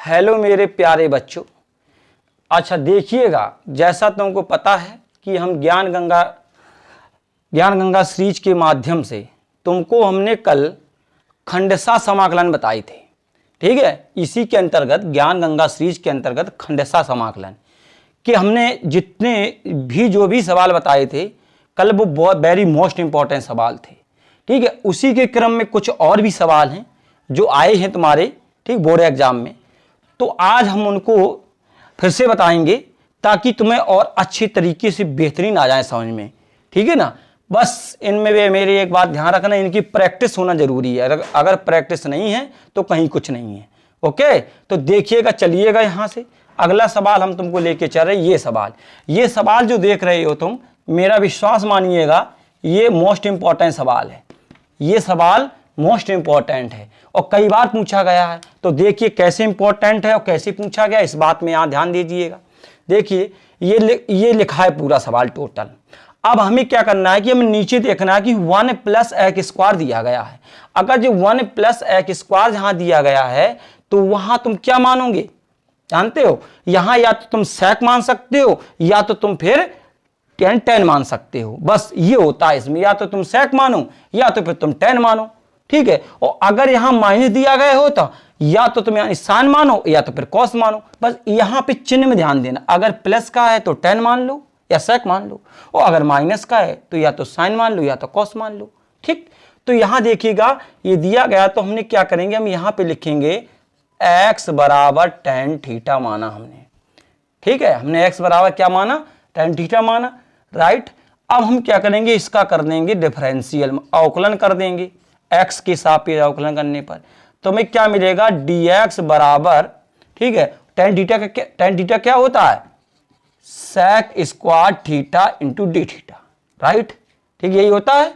Hello मेरे प्यारे बच्चों। अच्छा देखिएगा, जैसा तुमको पता है कि हम ज्ञान गंगा सीरीज के माध्यम से तुमको हमने कल खंडसा समाकलन बताए थे। ठीक है, इसी के अंतर्गत ज्ञान गंगा सीरीज के अंतर्गत खंडसा समाकलन कि हमने जितने भी जो भी सवाल बताए थे कल, वो बहुत वेरी मोस्ट इंपॉर्टेंट सवाल थे। ठीक है, उसी के क्रम में कुछ और भी सवाल हैं जो आए हैं तुम्हारे ठीक बोर्ड एग्जाम में, तो आज हम उनको फिर से बताएंगे ताकि तुम्हें और अच्छी तरीके से बेहतरीन आ जाए समझ में। ठीक है ना, बस इनमें मेरी एक बात ध्यान रखना, इनकी प्रैक्टिस होना जरूरी है। अगर प्रैक्टिस नहीं है तो कहीं कुछ नहीं है। ओके, तो देखिएगा, चलिएगा यहाँ से अगला सवाल हम तुमको लेके चल रहे हैं। ये सवाल जो देख रहे हो तुम, मेरा विश्वास मानिएगा ये मोस्ट इंपॉर्टेंट सवाल है। ये सवाल मोस्ट इंपॉर्टेंट है और कई बार पूछा गया है, तो देखिए कैसे इंपॉर्टेंट है और कैसे पूछा गया, इस बात में यहाँ ध्यान दीजिएगा। देखिए ये लिखा है पूरा सवाल टोटल। अब हमें क्या करना है कि हमें नीचे देखना है कि 1 + x² दिया गया है। अगर जो 1 + x² जहां दिया गया है तो वहां तुम क्या मानोगे जानते हो? यहां या तो तुम sec मान सकते हो या तो तुम फिर tan मान सकते हो। बस ये होता है इसमें, या तो तुम sec मानो या तो फिर तुम tan मानो। ठीक है, और अगर यहां माइनस दिया गया हो तो या तो तुम यहाँ साइन मानो या तो फिर कॉस मानो। बस यहां पे चिन्ह में ध्यान देना, अगर प्लस का है तो tan मान लो या sec मान लो, और अगर माइनस का है तो या तो साइन मान लो या तो कॉस मान लो। ठीक, तो यहां देखिएगा ये दिया गया, तो हमने क्या करेंगे, हम यहां पे लिखेंगे x बराबर tan थीटा माना हमने। ठीक है, हमने x बराबर क्या माना, tan थीटा माना। राइट, अब हम क्या करेंगे, इसका कर देंगे डिफरेंशियल, अवकलन कर देंगे x के सापेक्ष अवकलन करने पर। तो हमें क्या मिलेगा, dx बराबर, ठीक है, tan थीटा क्या होता है, sec² theta into d theta. Right, ठीक, यही होता है।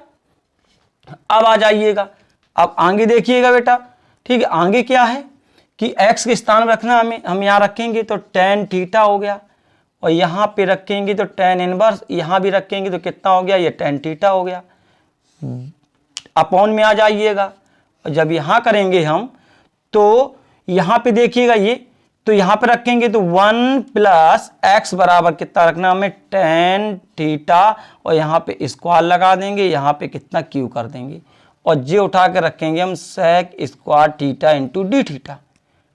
अब आ जाइएगा, अब आगे देखिएगा बेटा। ठीक है, आगे क्या है कि x के स्थान में रखना, हम यहाँ रखेंगे तो tan थीटा हो गया, और यहाँ पे रखेंगे तो tan इनवर्स, यहाँ भी रखेंगे तो कितना हो गया, ये tan थीटा हो गया। अपॉन में आ जाइएगा, और जब यहाँ करेंगे हम तो यहाँ पे देखिएगा ये, तो यहाँ पे रखेंगे तो 1 + x बराबर कितना रखना हमें, tan थीटा, और यहाँ पे स्क्वायर लगा देंगे, यहाँ पे कितना q कर देंगे, और जे उठा के रखेंगे हम sec² theta into d theta,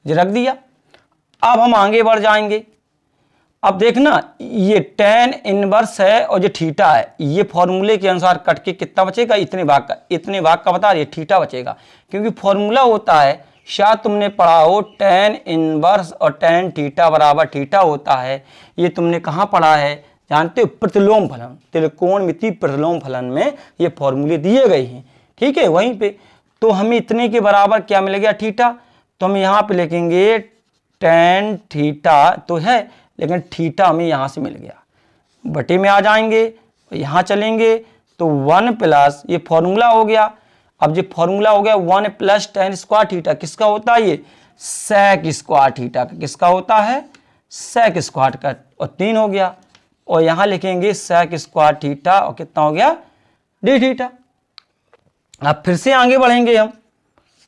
जे रख दिया। अब हम आगे बढ़ जाएंगे। अब देखना ये tan इनवर्स है और जो थीटा है, ये फॉर्मूले के अनुसार कट के कितना बचेगा, इतने भाग का बता रही थीटा बचेगा, क्योंकि फॉर्मूला होता है, शायद तुमने पढ़ा हो, tan इनवर्स और tan थीटा बराबर थीटा होता है। ये तुमने कहाँ पढ़ा है जानते हो, प्रतिलोम फलन, त्रिकोणमितीय प्रतिलोम फलन में ये फॉर्मूले दिए गए हैं। ठीक है, वहीं पे तो हमें इतने के बराबर क्या मिल गया, थीटा। तो हम यहाँ पे लिखेंगे tan थीटा तो है, लेकिन थीटा हमें यहाँ से मिल गया, बटे में आ जाएंगे, यहाँ चलेंगे तो 1 प्लस, ये फॉर्मूला हो गया। अब जो फॉर्मूला हो गया 1 + tan² थीटा, किसका होता है ये, sec² थीटा का, किसका होता है, sec² का, और 3 हो गया, और यहाँ लिखेंगे sec² थीटा, और कितना हो गया, डी थीटा। अब फिर से आगे बढ़ेंगे हम,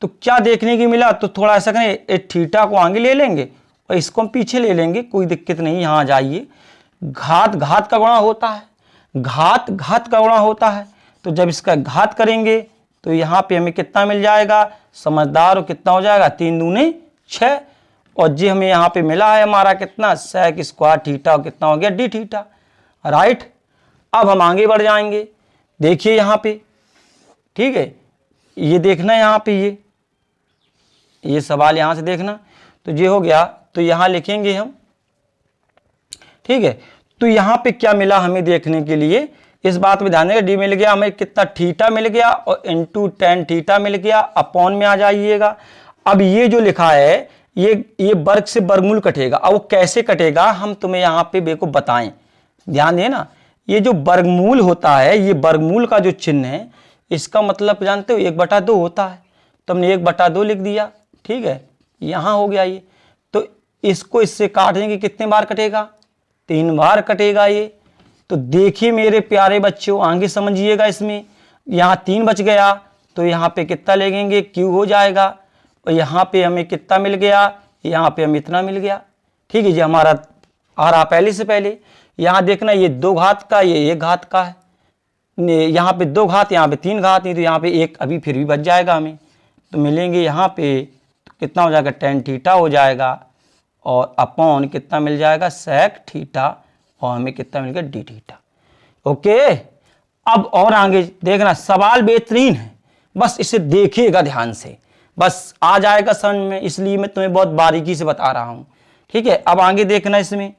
तो क्या देखने की मिला, तो थोड़ा ऐसा करें, थीटा को आगे ले लेंगे और इसको हम पीछे ले लेंगे, कोई दिक्कत नहीं। यहाँ आ जाइए, घात का गुणा होता है, घात का गुणा होता है, तो जब इसका घात करेंगे तो यहाँ पे हमें कितना मिल जाएगा, समझदार हो, कितना हो जाएगा, 3 दूने 6, और जी हमें यहाँ पे मिला है हमारा कितना, sec² थीटा, और कितना हो गया, डी थीटा। राइट, अब हम आगे बढ़ जाएंगे। देखिए यहाँ पे, ठीक है, ये देखना यहाँ पे, ये सवाल यहाँ से देखना, तो ये हो गया, तो यहाँ लिखेंगे हम। ठीक है, तो यहाँ पे क्या मिला हमें देखने के लिए, इस बात में ध्यान देगा, डी मिल गया हमें कितना, थीटा मिल गया, और इंटू tan थीटा मिल गया, अपॉन में आ जाइएगा। अब ये जो लिखा है, ये वर्ग से वर्गमूल कटेगा। अब वो कैसे कटेगा हम तुम्हें यहाँ पे बेको बताएं, ध्यान देना। ये जो वर्गमूल होता है, ये वर्गमूल का जो चिन्ह है, इसका मतलब जानते हो 1/2 होता है, तो हमने 1/2 लिख दिया। ठीक है, यहाँ हो गया ये, तो इसको इससे काटेंगे, कितने बार कटेगा, 3 बार कटेगा ये। तो देखिए मेरे प्यारे बच्चों, आगे समझिएगा, इसमें यहाँ 3 बच गया, तो यहाँ पे कितना लगेंगे, q हो जाएगा, और यहाँ पे हमें कितना मिल गया, यहाँ पे हम इतना मिल गया। ठीक है जी, हमारा आ रहा पहले से पहले। यहाँ देखना ये 2 घात का, ये 1 घात का है, यहाँ पे 2 घात, यहाँ पे 3 घात, नहीं तो यहाँ पे 1 अभी फिर भी बच जाएगा हमें। तो मिलेंगे यहाँ पे तो कितना हो जाएगा, tan थीटा हो जाएगा, और अपॉन कितना मिल जाएगा, sec थीटा, और हमें कितना मिल गया, d थीटा। ओके, अब और आगे देखना, सवाल बेहतरीन है, बस इसे देखिएगा ध्यान से, बस आ जाएगा समझ में, इसलिए मैं तुम्हें बहुत बारीकी से बता रहा हूँ। ठीक है, अब आगे देखना, इसमें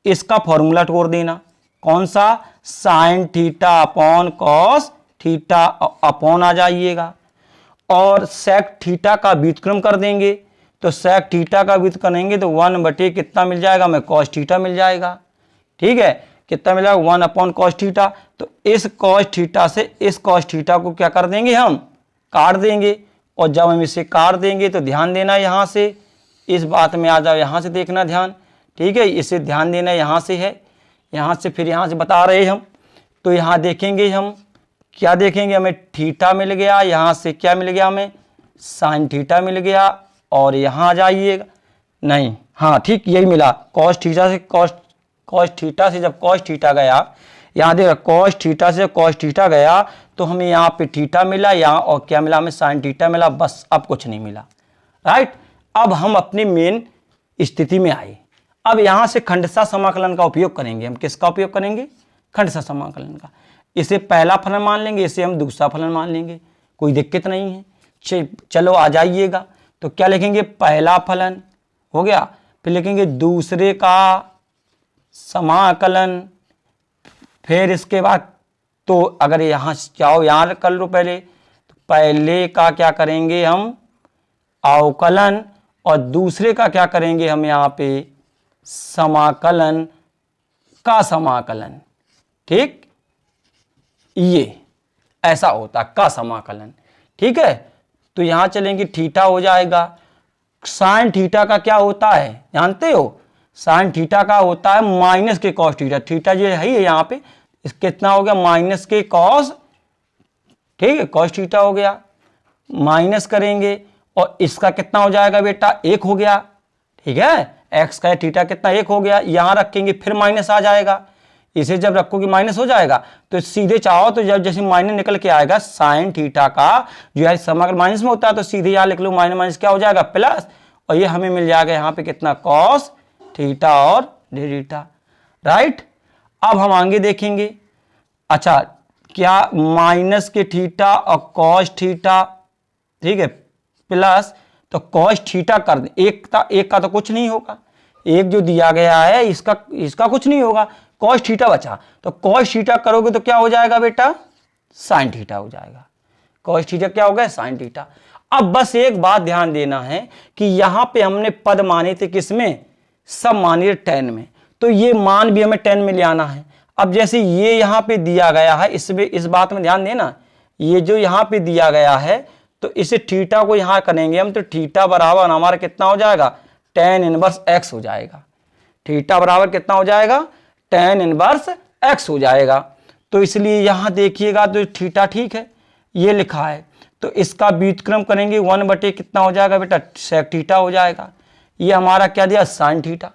इसका फॉर्मूला तोड़ देना, कौन सा, sine theta upon cos theta, upon आ जाइएगा, और सेक थीटा का व्युत्क्रम कर देंगे, तो सेक थीटा का व्युत्क्रम करेंगे तो 1 बटे कितना मिल जाएगा, हमें कॉस थीटा मिल जाएगा। ठीक है, कितना मिल जाएगा, 1 अपॉन कॉस थीटा। तो इस कॉस थीटा से इस कॉस थीटा को क्या कर देंगे, हम काट देंगे, और जब हम इसे काट देंगे तो ध्यान देना, यहाँ से इस बात में आ जाओ, यहाँ से देखना ध्यान। ठीक है, इसे ध्यान देना, यहाँ से है, यहाँ से फिर यहाँ से बता रहे हम, तो यहाँ देखेंगे हम क्या देखेंगे, हमें थीटा मिल गया, यहाँ से क्या मिल गया, हमें साइन थीटा मिल गया, और यहाँ आ जाइएगा, नहीं हाँ ठीक यही मिला, कॉस थीटा से कॉस थीटा से जब कॉस थीटा गया, यहाँ देखा कॉस थीटा से कॉस थीटा गया तो हमें यहाँ पे थीटा मिला, यहाँ और क्या मिला, हमें साइन थीटा मिला, बस अब कुछ नहीं मिला। राइट, अब हम अपनी मेन स्थिति में आए। अब यहाँ से खंडशः समाकलन का उपयोग करेंगे। हम किसका उपयोग करेंगे, खंडशः समाकलन का। इसे पहला फलन मान लेंगे, इसे हम दूसरा फलन मान लेंगे, कोई दिक्कत नहीं है। चलो आ जाइएगा, तो क्या लिखेंगे, पहला फलन हो गया, फिर लिखेंगे दूसरे का समाकलन, फिर इसके बाद तो अगर यहाँ जाओ, यहाँ कर लो पहले, तो पहले का क्या करेंगे हम अवकलन, और दूसरे का क्या करेंगे हम यहाँ पे समाकलन का समाकलन। ठीक, ये ऐसा होता का समाकलन। ठीक है, तो यहां चलेंगे, थीटा हो जाएगा, साइन थीटा का क्या होता है जानते हो, साइन थीटा का होता है माइनस के कॉस थीटा, थीटा जो है यहाँ पे इस कितना हो गया, माइनस के कॉस, ठीक है कॉस थीटा हो गया, माइनस करेंगे और इसका कितना हो जाएगा बेटा, 1 हो गया। ठीक है, एक्स का थीटा कितना 1 हो गया, यहां रखेंगे फिर माइनस आ जाएगा, इसे जब रखोगे माइनस हो जाएगा, तो सीधे चाहो तो जब जैसे माइनस निकल के आएगा साइन थीटा का जो है समाकलन माइनस में होता है, तो सीधे यहां लिख लो माइनस माइनस क्या हो जाएगा प्लस, और ये हमें मिल जाएगा यहाँ पे कितना कॉस थीटा और डी थीटा। राइट, अब हम आगे देखेंगे, अच्छा क्या माइनस के थीटा और कॉस थीटा, ठीक है प्लस, तो कॉस थीटा कर दे, एक का तो कुछ नहीं होगा, एक जो दिया गया है इसका कुछ नहीं होगा, कॉस थीटा बचा, तो कॉस थीटा करोगे तो क्या हो जाएगा बेटा, साइन थीटा हो जाएगा, कॉस थीटा क्या हो गया, साइन थीटा। अब बस एक बात ध्यान देना है कि यहां पे हमने पद माने थे किसमें, सब माने टेन में, तो ये मान भी हमें 10 में ले आना है। अब जैसे ये यहां पे दिया गया है, इसमें इस बात में ध्यान देना, ये जो यहां पे दिया गया है तो इसे थीटा को यहां करेंगे हम, तो थीटा बराबर हमारा कितना हो जाएगा, tan इनवर्स x हो जाएगा, थीटा बराबर कितना हो जाएगा, tan इनवर्स x हो जाएगा। तो इसलिए यहां देखिएगा तो थीटा ठीक है, ये लिखा है, तो इसका व्युत्क्रम करेंगे 1 बटे कितना हो जाएगा बेटा, sec थीटा हो जाएगा। ये हमारा क्या दिया, साइन थीटा,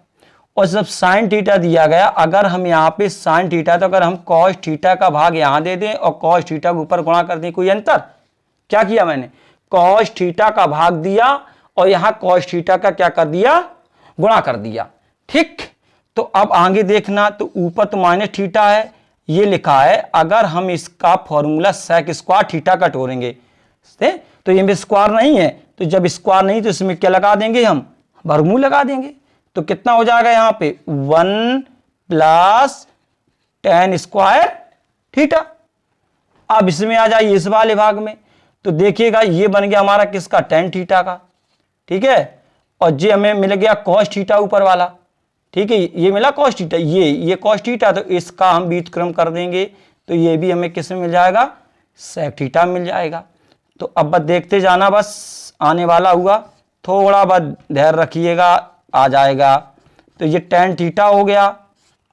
और जब साइन थीटा दिया गया, अगर हम यहाँ पे साइन थीटा, तो अगर हम कॉस थीटा का भाग यहाँ दे दें और कॉस थीटा के ऊपर गुणा कर दें, कोई अंतर, क्या किया मैंने, कॉस थीटा का भाग दिया और यहाँ कॉस थीटा का क्या कर दिया, गुणा कर दिया। ठीक, तो अब आगे देखना, तो ऊपर तो माइनस थीटा है, ये लिखा है, अगर हम इसका फॉर्मूला सेक स्क्वायर थीटा का तोड़ेंगे, तो ये में स्क्वायर नहीं है, तो जब स्क्वायर नहीं तो इसमें क्या लगा देंगे हम, वर्गमूल लगा देंगे, तो कितना हो जाएगा यहाँ पे 1 प्लस tan स्क्वायर थीटा। अब इसमें आ जाइए इस वाले भाग में, तो देखिएगा ये बन गया हमारा किसका, tan थीटा का, ठीक है, और ये हमें मिल गया cos थीटा ऊपर वाला, ठीक है, ये मिला cos थीटा, ये cos थीटा, तो इसका हम व्युत्क्रम कर देंगे, तो ये भी हमें किस में मिल जाएगा, sec थीटा मिल जाएगा। तो अब बस देखते जाना, बस आने वाला हुआ, थोड़ा बस धैर्य रखिएगा, आ जाएगा। तो ये tan थीटा हो गया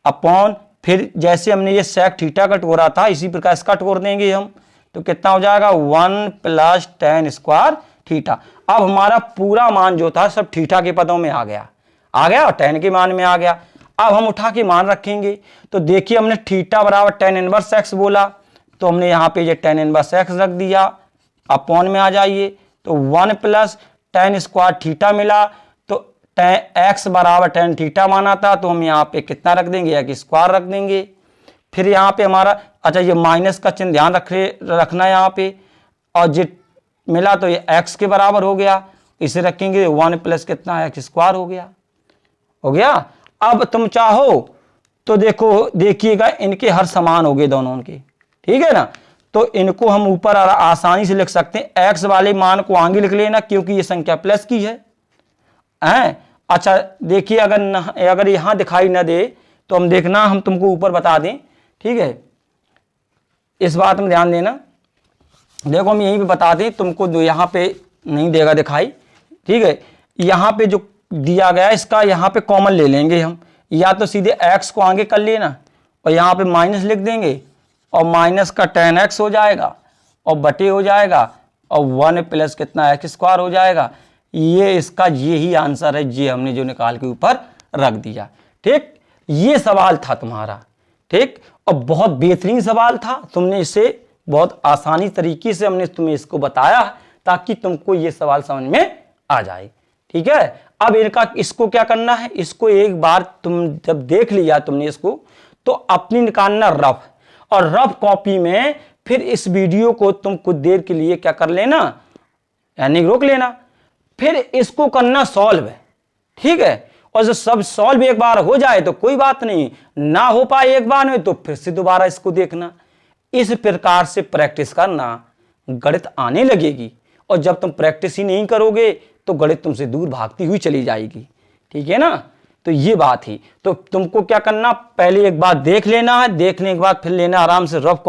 अपॉन, फिर जैसे हमने ये sec थीटा का तोड़ा था इसी प्रकार इसका तोड़ देंगे हम, तो कितना हो जाएगा 1 प्लस tan स्क्वायर थीटा। अब हमारा पूरा मान जो था सब थीटा के पदों में आ गया और tan के मान में आ गया। अब हम उठा के मान रखेंगे, तो देखिए हमने थीटा बराबर tan इनवर्स x बोला, तो हमने यहाँ पे ये tan इनवर्स x रख दिया, अपॉन में आ जाइए, तो 1 प्लस tan स्क्वायर थीटा मिला, तो x बराबर tan थीटा माना था, तो हम यहाँ पे कितना रख देंगे, x स्क्वायर रख देंगे। फिर यहाँ पे हमारा, अच्छा ये माइनस का चिन्ह ध्यान रखना है यहाँ पे, और जो मिला तो ये x के बराबर हो गया, इसे रखेंगे 1 प्लस कितना x स्क्वायर हो गया। अब तुम चाहो तो देखिएगा इनके हर समान हो गए दोनों के, ठीक है ना। तो इनको हम ऊपर आसानी से लिख सकते हैं, x वाले मान को आगे लिख लेना क्योंकि ये संख्या प्लस की है। अच्छा देखिए अगर यहां दिखाई ना दे तो हम देखना, हम तुमको ऊपर बता दें, ठीक है, इस बात में ध्यान देना। देखो हम यहीं पे बता दें तुमको, यहाँ पे नहीं देगा दिखाई, ठीक है। यहाँ पे जो दिया गया इसका यहाँ पे कॉमन ले लेंगे हम, या तो सीधे x को आगे कर लेना और यहाँ पे माइनस लिख देंगे, और माइनस का tan x हो जाएगा और बटे हो जाएगा, और 1 प्लस कितना x स्क्वायर हो जाएगा। ये इसका यही आंसर है, ये हमने जो निकाल के ऊपर रख दिया, ठीक। ये सवाल था तुम्हारा, ठीक, और बहुत बेहतरीन सवाल था। तुमने इसे बहुत आसानी तरीके से हमने तुम्हें इसको बताया ताकि तुमको ये सवाल समझ में आ जाए, ठीक है। अब इसको क्या करना है, इसको एक बार तुम जब देख लिया तुमने इसको, तो अपनी निकालना रफ, और रफ कॉपी में फिर इस वीडियो को तुम कुछ देर के लिए क्या कर लेना, यानी रोक लेना, फिर इसको करना सॉल्व, ठीक है। और जब सब सॉल्व एक बार हो जाए तो कोई बात नहीं, ना हो पाए एक बार में तो फिर से दोबारा इसको देखना। इस प्रकार से प्रैक्टिस करना, गणित आने लगेगी, और जब तुम प्रैक्टिस ही नहीं करोगे तो गणित तुमसे दूर भागती हुई चली जाएगी, ठीक है ना। तो ये बात ही, तो तुमको क्या करना, पहले एक बार देख लेना है, देखने के बाद फिर लेना आराम से रफ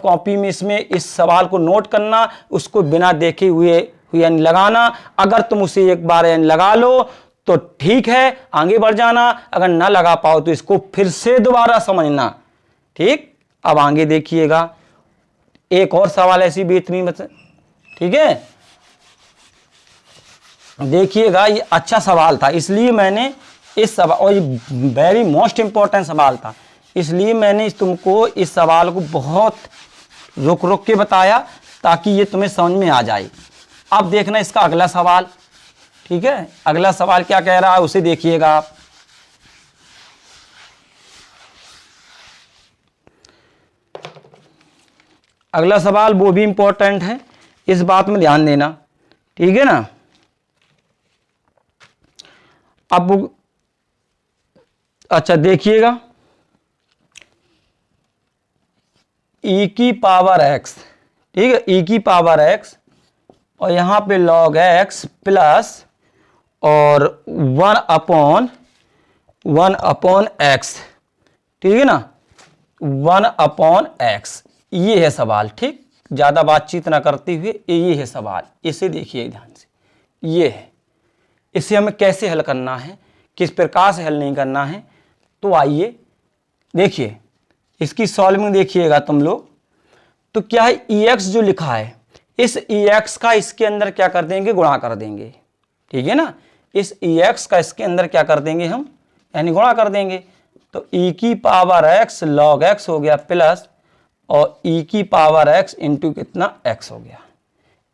कॉपी में इसमें इस सवाल को नोट करना, उसको बिना देखे हुए यानी लगाना। अगर तुम उसे एक बार यानी लगा लो तो ठीक है, आगे बढ़ जाना, अगर ना लगा पाओ तो इसको फिर से दोबारा समझना, ठीक। अब आगे देखिएगा, एक और सवाल ऐसी बेहतरीन, ठीक है, देखिएगा ये अच्छा सवाल था, इसलिए मैंने इस सवाल, और ये वेरी मोस्ट इंपॉर्टेंट सवाल था, इसलिए मैंने तुमको इस सवाल को बहुत रुक के बताया ताकि ये तुम्हें समझ में आ जाए। अब देखना इसका अगला सवाल, ठीक है, अगला सवाल क्या कह रहा है उसे देखिएगा आप। अगला सवाल वो भी इंपॉर्टेंट है, इस बात में ध्यान देना, ठीक है ना। अब अच्छा देखिएगा, e की पावर x, ठीक है, e की पावर x, और यहां पे log x प्लस और 1 अपॉन x, ठीक है ना, 1 अपॉन x, ये है सवाल, ठीक। ज्यादा बातचीत ना करते हुए ये है सवाल, इसे देखिए ध्यान से, ये है, इसे हमें कैसे हल करना है, किस प्रकार से हल नहीं करना है। तो आइए देखिए, इसकी सॉल्विंग देखिएगा तुम लोग। तो क्या है, ex जो लिखा है, इस ex का इसके अंदर क्या कर देंगे, गुणा कर देंगे, ठीक है ना। इस ex का इसके अंदर क्या कर देंगे हम, यानी गुणा कर देंगे। तो e की पावर x log x हो गया प्लस, और e की पावर x इंटू कितना x हो गया,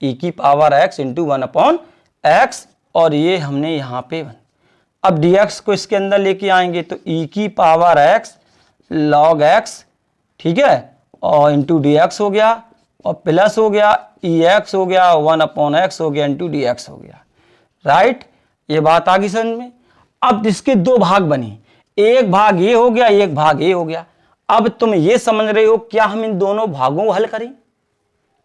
e की power x into 1 upon x, और ये हमने यहाँ पे अब dx को इसके अंदर लेके आएंगे, तो e की पावर x log x, ठीक है, और इंटू dx हो गया, और प्लस हो गया ex हो गया, 1 अपॉन x हो गया इंटू dx हो गया, राइट। ये बात आ गई समझ में। अब इसके दो भाग बने, एक भाग ये हो गया, एक भाग ये हो गया। अब तुम ये समझ रहे हो, क्या हम इन दोनों भागों को हल करें,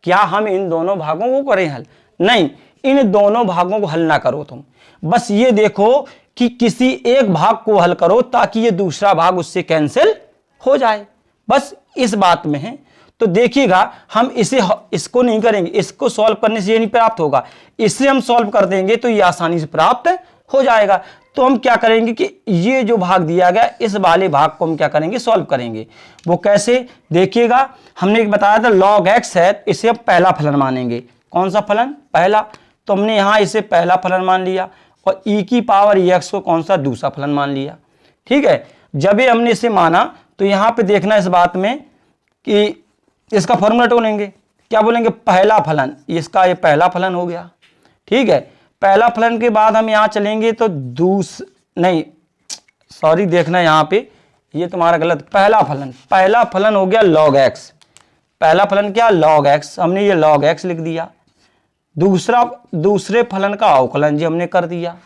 क्या हम इन दोनों भागों को करें हल? नहीं, इन दोनों भागों को हल ना करो तुम, बस ये देखो कि किसी एक भाग को हल करो ताकि ये दूसरा भाग उससे कैंसिल हो जाए, बस इस बात में है। तो देखिएगा, हम इसको नहीं करेंगे, इसको सॉल्व करने से ये नहीं प्राप्त होगा, इससे हम सॉल्व कर देंगे तो ये आसानी से प्राप्त हो जाएगा। तो हम क्या करेंगे कि ये जो भाग दिया गया, इस वाले भाग को हम क्या करेंगे, सॉल्व करेंगे। वो कैसे, देखिएगा, हमने बताया था log x है, इसे हम पहला फलन मानेंगे। कौन सा फलन, पहला। तो हमने यहाँ इसे पहला फलन मान लिया और e की पावर एक्स को कौन सा दूसरा फलन मान लिया। ठीक है, जब ये हमने इसे माना तो यहाँ पे देखना इस बात में कि इसका फॉर्मूला ढूंढेंगे, क्या बोलेंगे, पहला फलन, इसका ये पहला फलन हो गया। ठीक है, पहला फलन के बाद हम यहाँ चलेंगे तो देखना यहाँ पे ये तुम्हारा गलत, पहला फलन हो गया log x, पहला फलन क्या, log x, हमने ये log x लिख दिया। दूसरे फलन का अवकलन जी हमने कर दिया,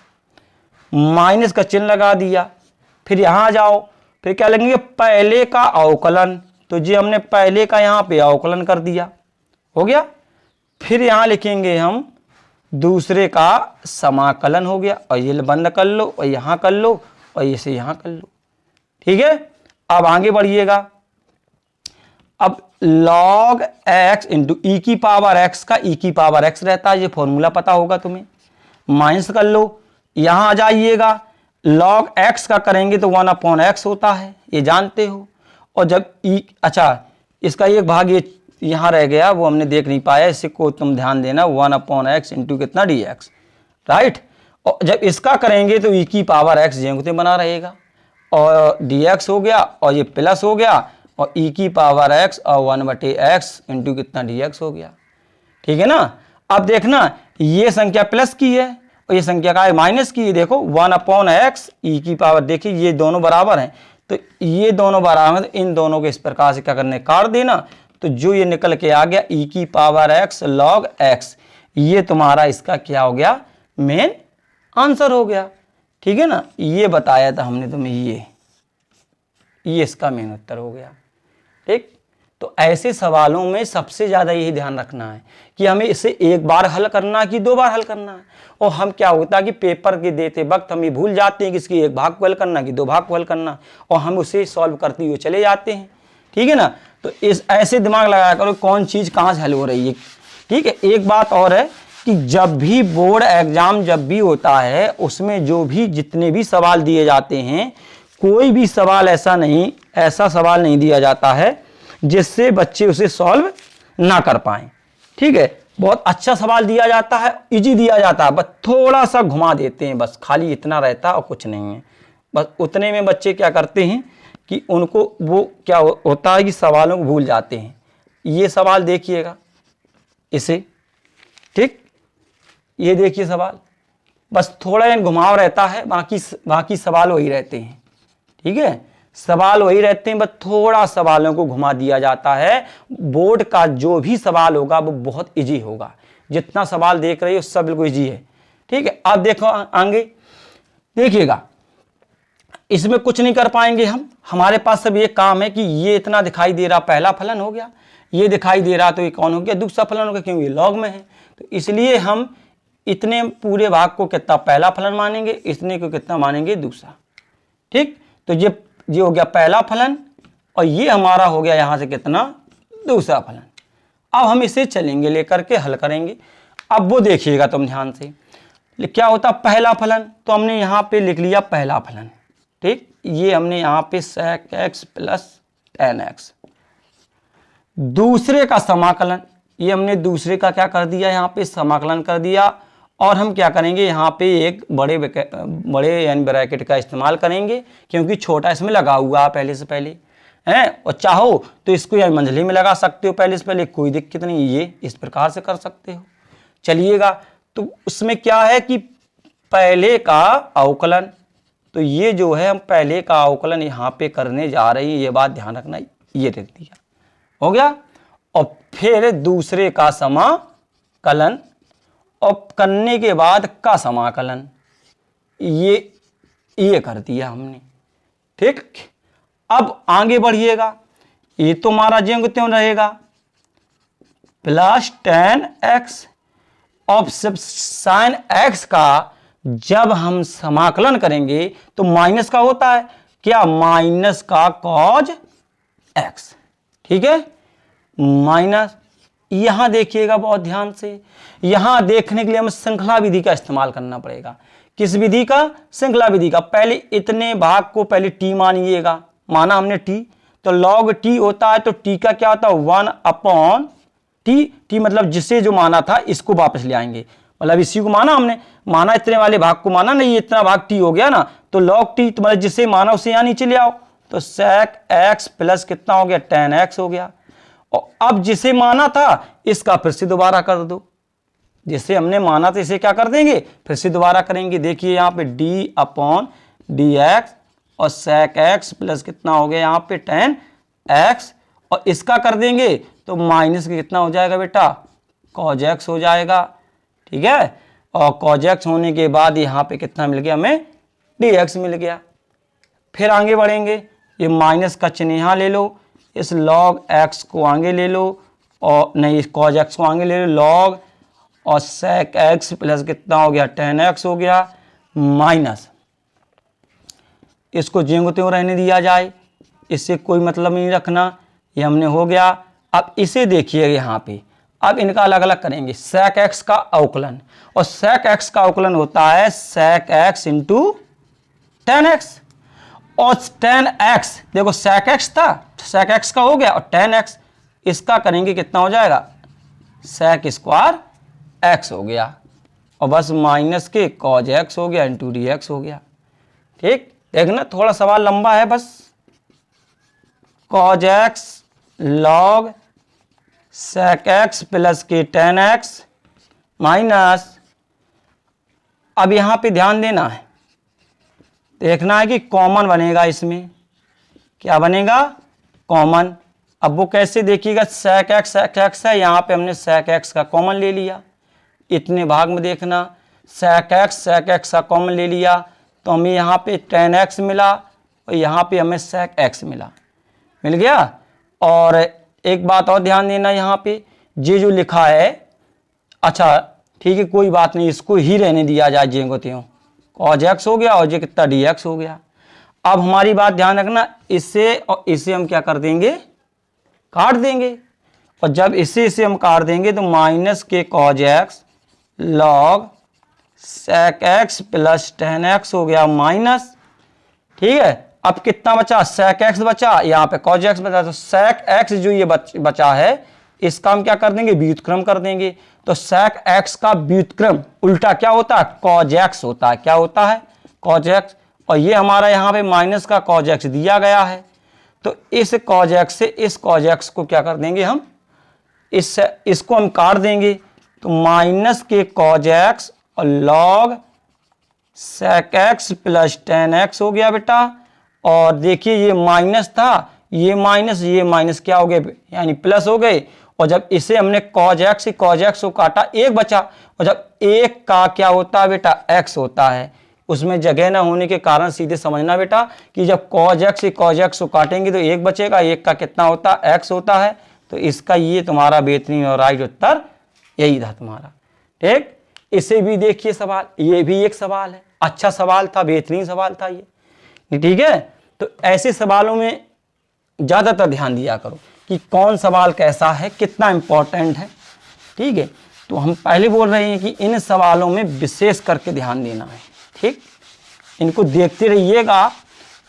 माइनस का चिन्ह लगा दिया। फिर यहाँ जाओ, फिर क्या लगेंगे, पहले का अवकलन, तो जी हमने पहले का यहाँ पे अवकलन कर दिया, हो गया। फिर यहाँ लिखेंगे हम दूसरे का समाकलन, हो गया। और ये बंद कर लो और यहाँ कर लो और इसे यहाँ कर लो। ठीक है, अब आगे बढ़िएगा। अब log x इंटू ई की पावर x का e की पावर x रहता है, ये फॉर्मूला पता होगा तुम्हें, माइनस कर लो। यहाँ आ जाइएगा, log x का करेंगे तो 1/x होता है, ये जानते हो। और जब अच्छा इसका एक भाग ये यहाँ रह गया, वो हमने देख नहीं पाया, इसे को तुम ध्यान देना, 1/x इंटू कितना dx, राइट। और जब इसका करेंगे तो e की पावर x जेंगुते बना रहेगा और dx हो गया और ये प्लस हो गया और e की पावर x और 1/x इंटू कितना dx हो गया। ठीक है ना। अब देखना ये संख्या प्लस की है और ये संख्या का है माइनस की है। देखो 1/x e की पावर, देखिए ये दोनों बराबर हैं, तो ये दोनों बराबर हैं, इन दोनों को इस प्रकार से क्या करने, काट देना। तो जो ये निकल के आ गया e की पावर x log x, ये तुम्हारा इसका क्या हो गया, मेन आंसर हो गया। ठीक है ना, ये बताया था हमने तुम्हें, ये इसका मेन उत्तर हो गया। ठीक, तो ऐसे सवालों में सबसे ज़्यादा यही ध्यान रखना है कि हमें इसे एक बार हल करना है कि 2 बार हल करना है। और हम क्या होता है कि पेपर के देते वक्त हम ये भूल जाते हैं कि इसकी 1 भाग को हल करना कि 2 भाग को हल करना, और हम उसे सॉल्व करते हुए चले जाते हैं। ठीक है ना, तो इस ऐसे दिमाग लगाया करो कौन चीज़ कहाँ से हल हो रही है। ठीक है, एक बात और है कि जब भी बोर्ड एग्जाम जब भी होता है, उसमें जो भी जितने भी सवाल दिए जाते हैं, कोई भी सवाल ऐसा सवाल नहीं दिया जाता है जिससे बच्चे उसे सॉल्व ना कर पाएं। ठीक है, बहुत अच्छा सवाल दिया जाता है, इजी दिया जाता है, बस थोड़ा सा घुमा देते हैं, बस खाली इतना रहता है और कुछ नहीं है। बस उतने में बच्चे क्या करते हैं कि उनको वो क्या होता है कि सवालों को भूल जाते हैं। ये सवाल देखिएगा इसे, ठीक, ये देखिए सवाल, बस थोड़ा घुमाव रहता है, बाकी सवाल वही रहते हैं। ठीक है, सवाल वही रहते हैं, बस थोड़ा सवालों को घुमा दिया जाता है। बोर्ड का जो भी सवाल होगा वो बहुत इजी होगा, जितना सवाल देख रहे हो सब बिल्कुल इजी है। ठीक है, अब देखो आगे देखिएगा, इसमें कुछ नहीं कर पाएंगे हम, हमारे पास सब ये काम है कि ये इतना दिखाई दे रहा पहला फलन हो गया, ये दिखाई दे रहा तो ये कौन हो गया, दूसरा फलन हो गया, क्योंकि ये लॉग में है। तो इसलिए हम इतने पूरे भाग को कितना पहला फलन मानेंगे, इतने को कितना मानेंगे दूसरा। ठीक, तो ये हो गया पहला फलन और ये हमारा हो गया यहाँ से कितना, दूसरा फलन। अब हम इसे चलेंगे लेकर के हल करेंगे। अब वो देखिएगा तुम ध्यान से, क्या होता पहला फलन, तो हमने यहाँ पे लिख लिया पहला फलन। ठीक, ये हमने यहाँ पे sec x plus tan x। दूसरे का समाकलन, ये हमने दूसरे का क्या कर दिया, यहाँ पे समाकलन कर दिया। और हम क्या करेंगे, यहाँ पे एक बड़े यानी ब्रैकेट का इस्तेमाल करेंगे, क्योंकि छोटा इसमें लगा हुआ है पहले से पहले है, और चाहो तो इसको या मंझले में लगा सकते हो पहले से पहले, कोई दिक्कत नहीं, ये इस प्रकार से कर सकते हो। चलिएगा, तो उसमें क्या है कि पहले का अवकलन, तो ये जो है हम पहले का अवकलन यहाँ पे करने जा रहे हैं, ये बात ध्यान रखना, ये लिख दिया, हो गया। और फिर दूसरे का समाकलन, और करने के बाद का समाकलन, ये कर दिया हमने। ठीक, अब आगे बढ़िएगा, ये तो हमारा ज्यों के त्यों रहेगा, प्लस tan x। अब सब sin x का जब हम समाकलन करेंगे तो माइनस का होता है, क्या, माइनस का cos x। ठीक है, माइनस, यहां देखिएगा बहुत ध्यान से, यहां देखने के लिए हमें श्रृंखला विधि का इस्तेमाल करना पड़ेगा। किस विधि का, श्रृंखला विधि का। पहले इतने भाग को पहले t मानिएगा, माना हमने t, तो log t होता है, तो t का क्या होता है 1/t, t मतलब जिसे जो माना था इसको वापस ले आएंगे, मतलब इसी को माना हमने, माना इतने वाले भाग को माना नहीं, इतना भाग टी हो गया ना, तो log टी तो मतलब जिसे माना उसे यहाँ नीचे ले आओ, तो sec x प्लस कितना हो गया, tan x हो गया। और अब जिसे माना था इसका फिर से दोबारा कर दो, जिसे हमने माना था इसे क्या कर देंगे, फिर से दोबारा करेंगे। देखिए यहाँ पे d अपॉन डी एक्स और sec x प्लस कितना हो गया यहाँ पे tan x, और इसका कर देंगे तो माइनस के कितना हो जाएगा बेटा, cos x हो जाएगा, ठीक है। और cos x होने के बाद यहाँ पे कितना मिल गया हमें, dx मिल गया। फिर आगे बढ़ेंगे, ये माइनस का चिन्ह यहाँ ले लो, इस log x को आगे ले लो, और नहीं cos x को आगे ले लो, log और sec x प्लस कितना हो गया, tan x हो गया, माइनस इसको ज्यों त्यों रहने दिया जाए, इससे कोई मतलब नहीं रखना, ये हमने हो गया। अब इसे देखिए यहाँ पे, अब इनका अलग अलग करेंगे, sec x का अवकलन, और sec x का अवकलन होता है sec x into tan x, और tan x देखो sec x था, sec x का हो गया, और tan x इसका करेंगे कितना हो जाएगा, sec स्क्वायर x हो गया, और बस माइनस के cos x हो गया इंटू dx हो गया। ठीक, देखना थोड़ा सवाल लंबा है, बस cos x log sec x plus के tan x माइनस, अब यहां पे ध्यान देना है, देखना है कि कॉमन बनेगा, इसमें क्या बनेगा, कॉमन। अब वो कैसे देखिएगा, sec x है, यहाँ पे हमने sec x का कॉमन ले लिया, इतने भाग में देखना sec x का कॉमन ले लिया, तो हमें यहाँ पे tan x मिला, और यहाँ पे हमें sec x मिल गया। और एक बात और ध्यान देना, यहाँ पे ये जो लिखा है, अच्छा ठीक है कोई बात नहीं, इसको ही रहने दिया जाए ज्यों को त्यों, cos x हो गया और ये कितना dx हो गया। अब हमारी बात ध्यान रखना, इसे और इसे हम क्या कर देंगे, काट देंगे, और जब इसे हम काट देंगे तो माइनस के cos x log sec x plus tan x हो गया माइनस, ठीक है। अब कितना बचा, sec x बचा, यहाँ पे cos x बचा, तो sec x जो ये बचा है इसका हम क्या कर देंगे, व्युत्क्रम कर देंगे। तो sec x का व्युत्क्रम उल्टा क्या होता है, cos x होता है, क्या होता है, cos x, और ये हमारा यहाँ पे माइनस का cos x दिया गया है, तो इस cos x से इस cos x को क्या कर देंगे हम, इसको हम काट देंगे, तो माइनस के cos x और log sec x plus tan x हो गया बेटा। और देखिए ये माइनस था, ये माइनस क्या हो गए, यानी प्लस हो गए, और जब इसे हमने cos x को काटा, एक बचा, और जब एक का क्या होता है बेटा, x होता है, उसमें जगह ना होने के कारण सीधे समझना बेटा कि जब cos x को काटेंगे तो एक बचेगा, एक का कितना होता है, x होता है। तो इसका ये तुम्हारा बेहतरीन और राइट उत्तर यही था तुम्हारा। ठीक, इसे भी देखिए सवाल, ये भी एक सवाल है, अच्छा सवाल था, बेहतरीन सवाल था ये, ठीक है। तो ऐसे सवालों में ज़्यादातर ध्यान दिया करो कि कौन सवाल कैसा है, कितना इंपॉर्टेंट है, ठीक है। तो हम पहले बोल रहे हैं कि इन सवालों में विशेष करके ध्यान देना है, ठीक, इनको देखते रहिएगा।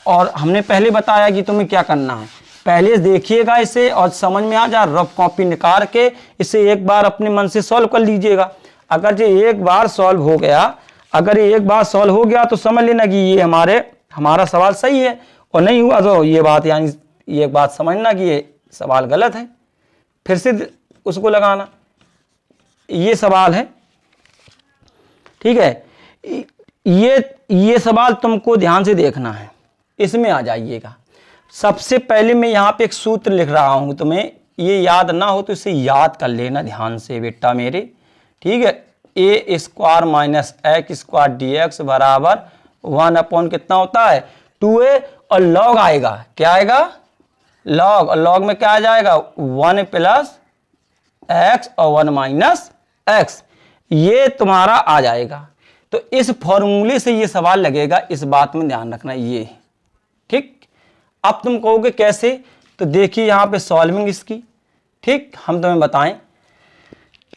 और हमने पहले बताया कि तुम्हें क्या करना है, पहले देखिएगा इसे और समझ में आ जा, रफ कॉपी निकाल के इसे एक बार अपने मन से सॉल्व कर लीजिएगा। अगर ये एक बार सॉल्व हो गया, अगर ये एक बार सॉल्व हो गया तो समझ लेना कि ये हमारा सवाल सही है, और नहीं हुआ तो ये बात, यानी ये बात समझना कि ये सवाल गलत है, फिर से उसको लगाना। ये सवाल है, ठीक है, ये सवाल तुमको ध्यान से देखना है, इसमें आ जाइएगा। सबसे पहले मैं यहाँ पे एक सूत्र लिख रहा हूँ, तुम्हें ये याद ना हो तो इसे याद कर लेना ध्यान से बेटा मेरे, ठीक है। A square minus x square d x बराबर 1 अपॉन कितना होता है, 2a, और लॉग आएगा, क्या आएगा, लॉग, और लॉग में क्या आ जाएगा, 1 प्लस एक्स और 1 माइनस एक्स, ये तुम्हारा आ जाएगा। तो इस फॉर्मूले से ये सवाल लगेगा, इस बात में ध्यान रखना ये, ठीक। अब तुम कहोगे कैसे, तो देखिए यहाँ पे सॉल्विंग इसकी, ठीक, हम तुम्हें बताएं।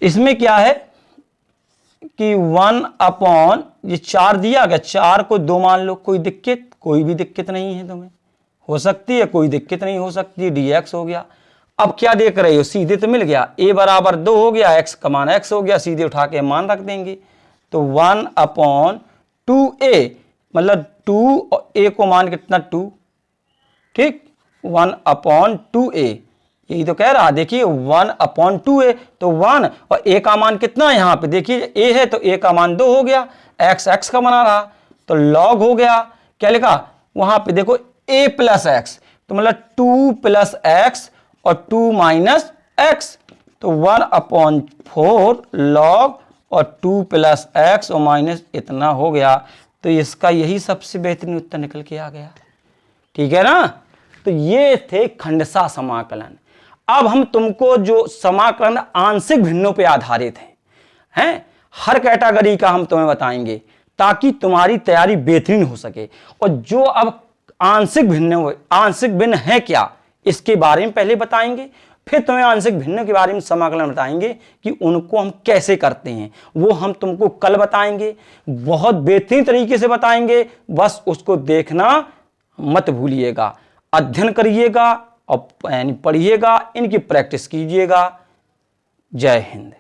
इसमें क्या है कि 1 अपॉन ये 4 दिया गया, 4 को 2 मान लो, कोई दिक्कत, कोई भी दिक्कत नहीं है तुम्हें, हो सकती है कोई दिक्कत नहीं हो सकती, dx हो गया। अब क्या देख रहे हो, सीधे तो मिल गया, a बराबर 2 हो गया, x का मान x हो गया, सीधे उठा के मान रख देंगे। तो 1/2a मतलब 2 और a को मान कितना 2, ठीक, 1/2a, यही तो कह रहा, देखिए 1/2a, तो 1 और a का मान कितना है यहाँ पे, देखिए a है तो a का मान 2 हो गया, x का बना रहा, तो log हो गया, क्या लिखा वहां पे देखो a प्लस एक्स, तो मतलब 2 प्लस एक्स और 2 माइनस एक्स, तो 1/4 log और 2 प्लस एक्स और माइनस इतना हो गया। तो इसका यही सबसे बेहतरीन उत्तर निकल के आ गया, ठीक है ना। तो ये थे खंडसा समाकलन। अब हम तुमको जो समाकलन आंशिक भिन्नों पे आधारित हैं, हर कैटेगरी का हम तुम्हें बताएंगे ताकि तुम्हारी तैयारी बेहतरीन हो सके। और जो अब आंशिक भिन्न है क्या, इसके बारे में पहले बताएंगे, फिर तुम्हें आंशिक भिन्न के बारे में समाकलन बताएंगे कि उनको हम कैसे करते हैं, वो हम तुमको कल बताएंगे, बहुत बेहतरीन तरीके से बताएंगे। बस उसको देखना मत भूलिएगा, अध्ययन करिएगा और यानी पढ़िएगा, इनकी प्रैक्टिस कीजिएगा। जय हिंद।